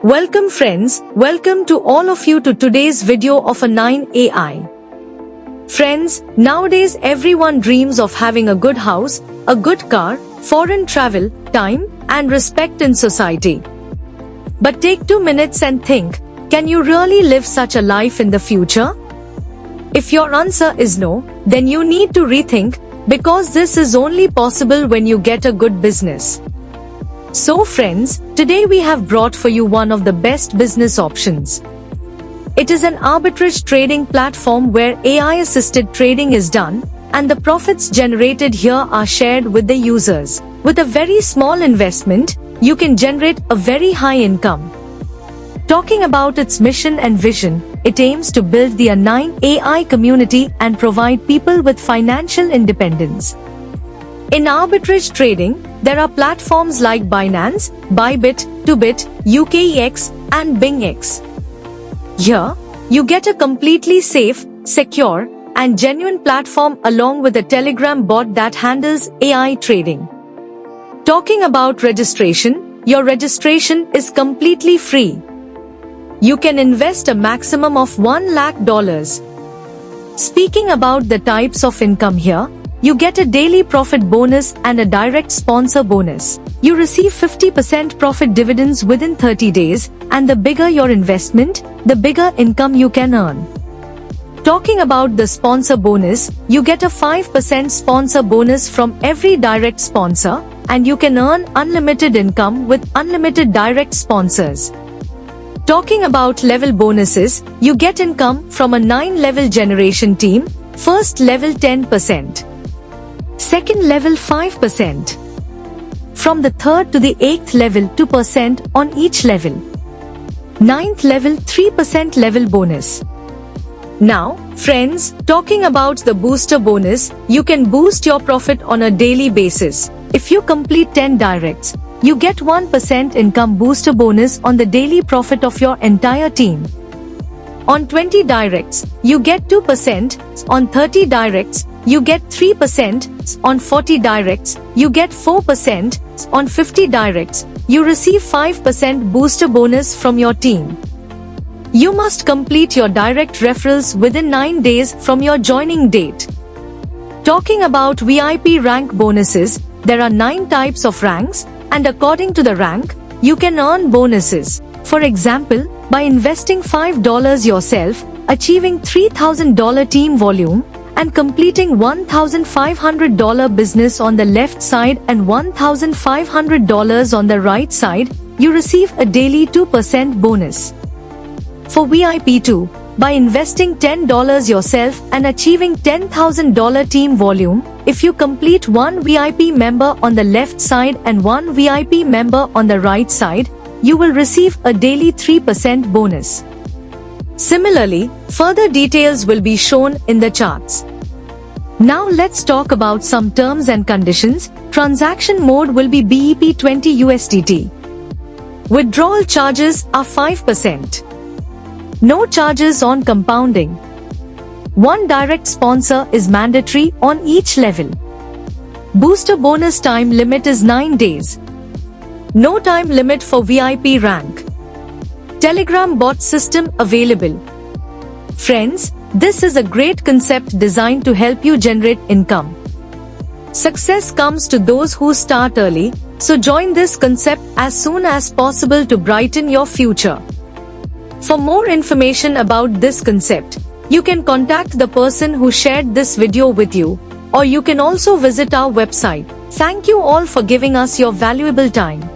Welcome friends, welcome to all of you to today's video of a 9 AI. Friends, nowadays everyone dreams of having a good house, a good car, foreign travel, time, and respect in society. But take 2 minutes and think, can you really live such a life in the future? If your answer is no, then you need to rethink, because this is only possible when you get a good business. So friends, today we have brought for you one of the best business options. It is an arbitrage trading platform where AI-assisted trading is done, and the profits generated here are shared with the users. With a very small investment, you can generate a very high income. Talking about its mission and vision, it aims to build the 9 AI community and provide people with financial independence. In arbitrage trading, there are platforms like Binance, Bybit, Tobit, UKEX, and BingX. Here, you get a completely safe, secure, and genuine platform along with a Telegram bot that handles AI trading. Talking about registration, your registration is completely free. You can invest a maximum of $1 lakh. Speaking about the types of income here, you get a daily profit bonus and a direct sponsor bonus. You receive 50% profit dividends within 30 days, and the bigger your investment, the bigger income you can earn. Talking about the sponsor bonus, you get a 5% sponsor bonus from every direct sponsor, and you can earn unlimited income with unlimited direct sponsors. Talking about level bonuses, you get income from a 9-level generation team, first level 10%. Second level 5%. From the 3rd to the 8th level 2% on each level. 9th level 3% level bonus. Now, friends, talking about the booster bonus, you can boost your profit on a daily basis. If you complete 10 directs, you get 1% income booster bonus on the daily profit of your entire team. On 20 directs, you get 2%, on 30 directs, you get 3%, on 40 directs, you get 4%, on 50 directs, you receive 5% booster bonus from your team. You must complete your direct referrals within 9 days from your joining date. Talking about VIP rank bonuses, there are 9 types of ranks, and according to the rank, you can earn bonuses. For example, by investing $5 yourself, achieving $3,000 team volume, and completing $1,500 business on the left side and $1,500 on the right side, you receive a daily 2% bonus. For VIP 2, by investing $10 yourself and achieving $10,000 team volume, if you complete 1 VIP member on the left side and 1 VIP member on the right side, you will receive a daily 3% bonus. Similarly, further details will be shown in the charts. Now let's talk about some terms and conditions. Transaction mode will be BEP20 USDT. Withdrawal charges are 5%. No charges on compounding. 1 direct sponsor is mandatory on each level. Booster bonus time limit is 9 days. No time limit for VIP rank. Telegram bot system available. Friends, this is a great concept designed to help you generate income. Success comes to those who start early, so join this concept as soon as possible to brighten your future. For more information about this concept, you can contact the person who shared this video with you, or you can also visit our website. Thank you all for giving us your valuable time.